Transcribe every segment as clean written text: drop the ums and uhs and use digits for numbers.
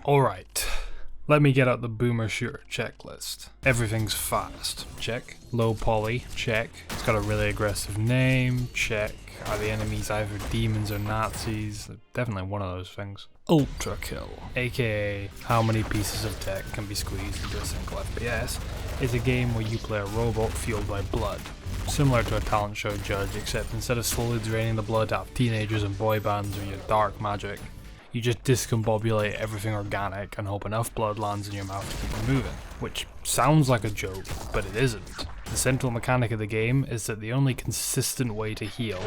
Alright, let me get out the boomer shooter checklist. Everything's fast, check. Low poly, check. It's got a really aggressive name, check. Are the enemies either demons or Nazis? Definitely one of those things. Ultrakill, aka how many pieces of tech can be squeezed into a single FPS, is a game where you play a robot fueled by blood. Similar to a talent show judge, except instead of slowly draining the blood out of teenagers and boy bands or your dark magic, you just discombobulate everything organic and hope enough blood lands in your mouth to keep you moving. Which sounds like a joke, but it isn't. The central mechanic of the game is that the only consistent way to heal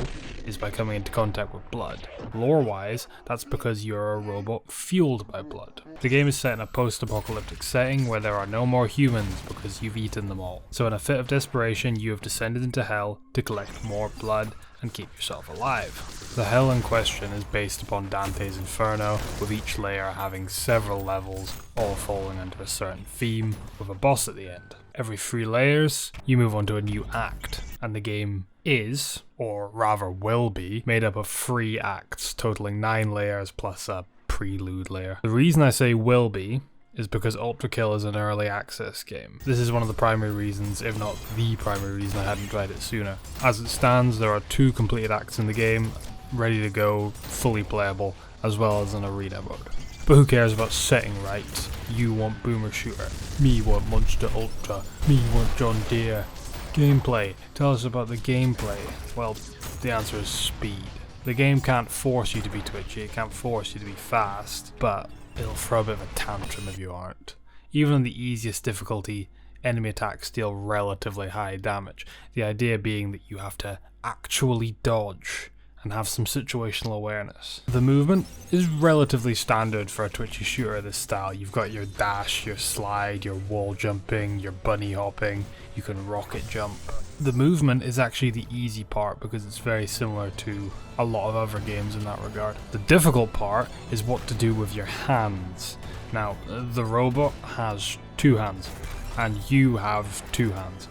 is by coming into contact with blood. Lore-wise, that's because you're a robot fueled by blood. The game is set in a post-apocalyptic setting where there are no more humans because you've eaten them all. So in a fit of desperation, you have descended into hell to collect more blood and keep yourself alive. The hell in question is based upon Dante's Inferno, with each layer having several levels, all falling under a certain theme, with a boss at the end. Every 3 layers, you move on to a new act, and the game is, or rather will be, made up of 3 acts, totaling 9 layers plus a prelude layer. The reason I say will be is because Ultrakill is an early access game. This is one of the primary reasons, if not the primary reason I hadn't tried it sooner. As it stands, there are 2 completed acts in the game, ready to go, fully playable, as well as an arena mode. But who cares about setting right? You want boomer shooter, me want monster ultra, me want John Deere. Gameplay, tell us about the gameplay. Well, the answer is speed. The game can't force you to be twitchy, it can't force you to be fast, but it'll throw a bit of a tantrum if you aren't. Even on the easiest difficulty, enemy attacks deal relatively high damage, the idea being that you have to actually dodge and have some situational awareness. The movement is relatively standard for a twitchy shooter of this style. You've got your dash, your slide, your wall jumping, your bunny hopping, you can rocket jump. The movement is actually the easy part because it's very similar to a lot of other games in that regard. The difficult part is what to do with your hands. Now, the robot has 2 hands, and you have 2 hands.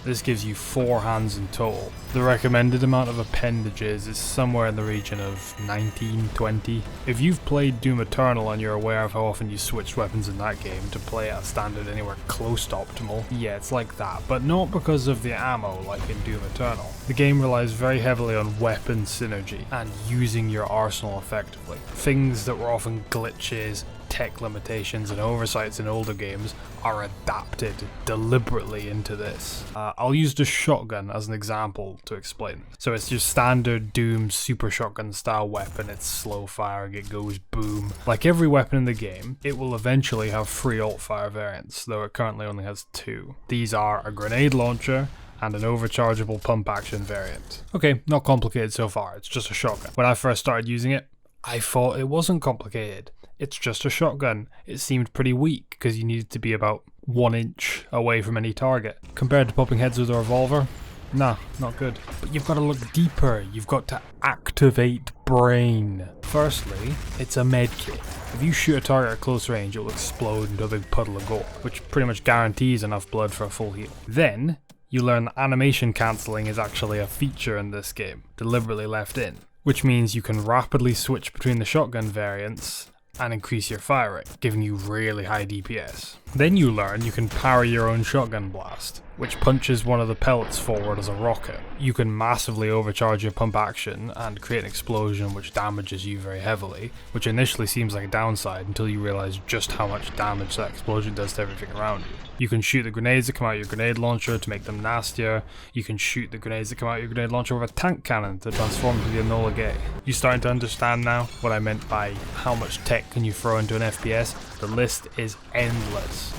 This gives you 4 hands in total. The recommended amount of appendages is somewhere in the region of 19, 20. If you've played Doom Eternal and you're aware of how often you switch weapons in that game to play at a standard anywhere close to optimal, yeah, it's like that, but not because of the ammo like in Doom Eternal. The game relies very heavily on weapon synergy and using your arsenal effectively. Things that were often glitches, tech limitations and oversights in older games are adapted deliberately into this. I'll use the shotgun as an example to explain. So it's your standard Doom super shotgun style weapon, it's slow firing, it goes boom. Like every weapon in the game, it will eventually have 3 alt fire variants, though it currently only has 2. These are a grenade launcher and an overchargeable pump action variant. Okay, not complicated so far, it's just a shotgun. When I first started using it, I thought it wasn't complicated. It's just a shotgun. It seemed pretty weak because you needed to be about 1 inch away from any target. Compared to popping heads with a revolver, nah, not good. But you've got to look deeper. You've got to activate brain. Firstly, it's a med kit. If you shoot a target at close range, it will explode into a big puddle of gore, which pretty much guarantees enough blood for a full heal. Then, you learn that animation cancelling is actually a feature in this game, deliberately left in, which means you can rapidly switch between the shotgun variants and increase your fire rate, giving you really high DPS. Then you learn you can power your own shotgun blast, which punches one of the pellets forward as a rocket. You can massively overcharge your pump action and create an explosion which damages you very heavily, which initially seems like a downside until you realize just how much damage that explosion does to everything around you. You can shoot the grenades that come out of your grenade launcher to make them nastier. You can shoot the grenades that come out of your grenade launcher with a tank cannon to transform into the Enola Gay. You starting to understand now what I meant by how much tech can you throw into an FPS? The list is endless.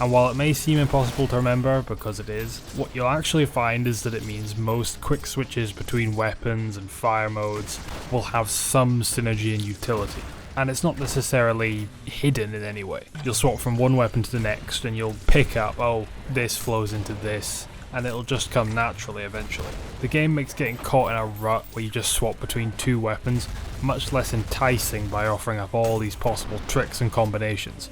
And while it may seem impossible to remember, because it is, what you'll actually find is that it means most quick switches between weapons and fire modes will have some synergy and utility. And it's not necessarily hidden in any way. You'll swap from one weapon to the next and you'll pick up, oh, this flows into this, and it'll just come naturally eventually. The game makes getting caught in a rut where you just swap between 2 weapons much less enticing by offering up all these possible tricks and combinations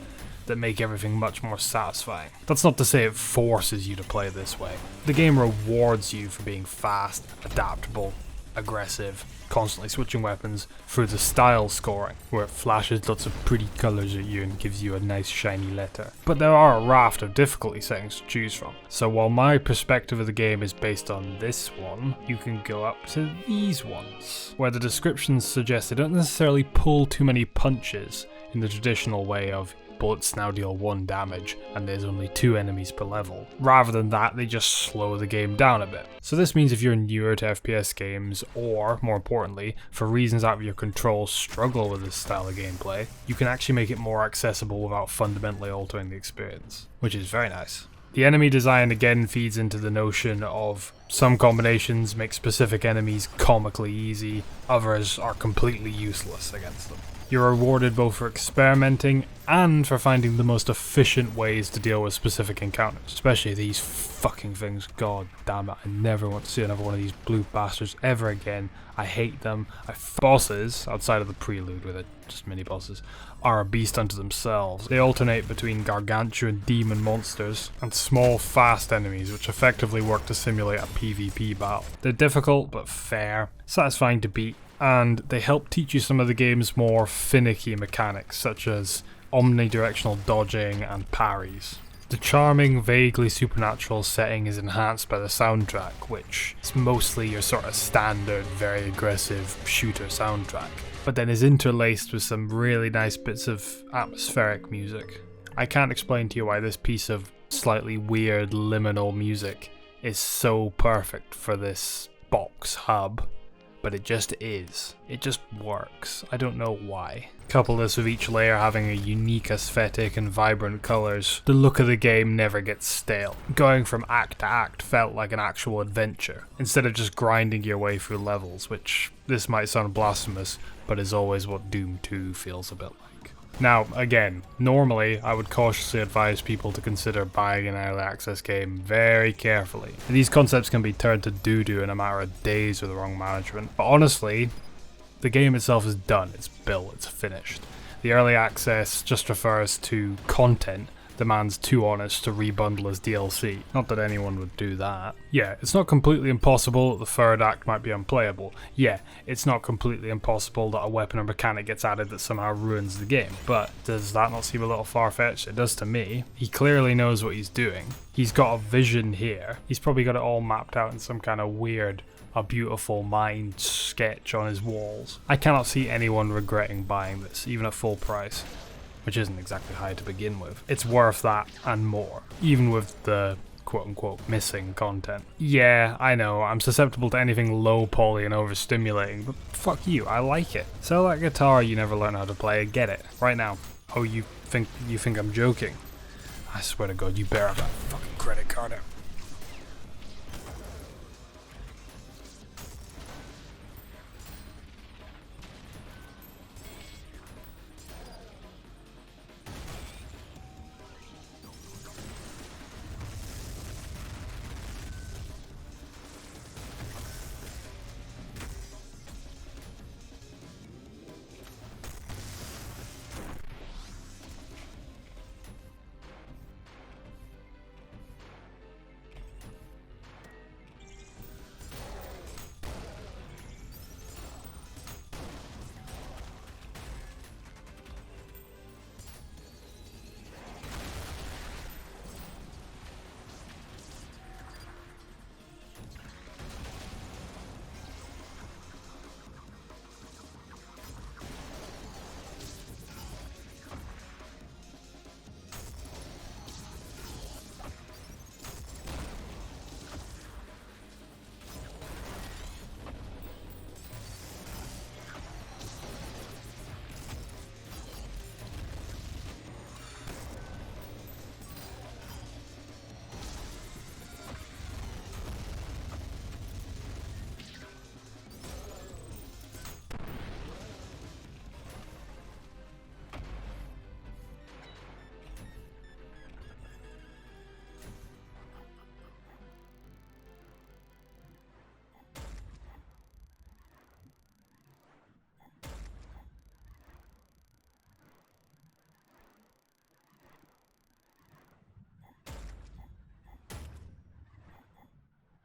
that make everything much more satisfying. That's not to say it forces you to play this way. The game rewards you for being fast, adaptable, aggressive, constantly switching weapons through the style scoring, where it flashes lots of pretty colours at you and gives you a nice shiny letter. But there are a raft of difficulty settings to choose from, so while my perspective of the game is based on this one, you can go up to these ones, where the descriptions suggest they don't necessarily pull too many punches in the traditional way of bullets now deal 1 damage and there's only 2 enemies per level. Rather than that, they just slow the game down a bit. So this means if you're newer to FPS games, or more importantly, for reasons out of your control struggle with this style of gameplay, you can actually make it more accessible without fundamentally altering the experience, which is very nice. The enemy design again feeds into the notion of some combinations make specific enemies comically easy, others are completely useless against them. You're rewarded both for experimenting and for finding the most efficient ways to deal with specific encounters. Especially these fucking things. God damn it, I never want to see another one of these blue bastards ever again. I hate them. Bosses, outside of the prelude with it, just mini bosses, are a beast unto themselves. They alternate between gargantuan demon monsters and small fast enemies which effectively work to simulate a PvP battle. They're difficult but fair, satisfying to beat, and they help teach you some of the game's more finicky mechanics, such as omnidirectional dodging and parries. The charming, vaguely supernatural setting is enhanced by the soundtrack, which is mostly your sort of standard, very aggressive shooter soundtrack, but then is interlaced with some really nice bits of atmospheric music. I can't explain to you why this piece of slightly weird liminal music is so perfect for this box hub. But it just is. It just works. I don't know why. Couple this with each layer having a unique aesthetic and vibrant colours, the look of the game never gets stale. Going from act to act felt like an actual adventure, instead of just grinding your way through levels, which, this might sound blasphemous, but is always what Doom 2 feels a bit like. Now, again, normally I would cautiously advise people to consider buying an early access game very carefully. These concepts can be turned to doo-doo in a matter of days with the wrong management. But honestly, the game itself is done, it's built, it's finished. The early access just refers to content the man's too honest to rebundle as DLC. Not that anyone would do that. Yeah, it's not completely impossible that the third act might be unplayable. Yeah, it's not completely impossible that a weapon or mechanic gets added that somehow ruins the game. But does that not seem a little far-fetched? It does to me. He clearly knows what he's doing. He's got a vision here. He's probably got it all mapped out in some kind of weird, a beautiful mind sketch on his walls. I cannot see anyone regretting buying this, even at full price. Which isn't exactly high to begin with. It's worth that and more, even with the quote-unquote missing content. Yeah, I know, I'm susceptible to anything low poly and overstimulating, but fuck you, I like it. Sell that guitar you never learned how to play, get it, right now. Oh, you think I'm joking? I swear to God, you better have that fucking credit card out.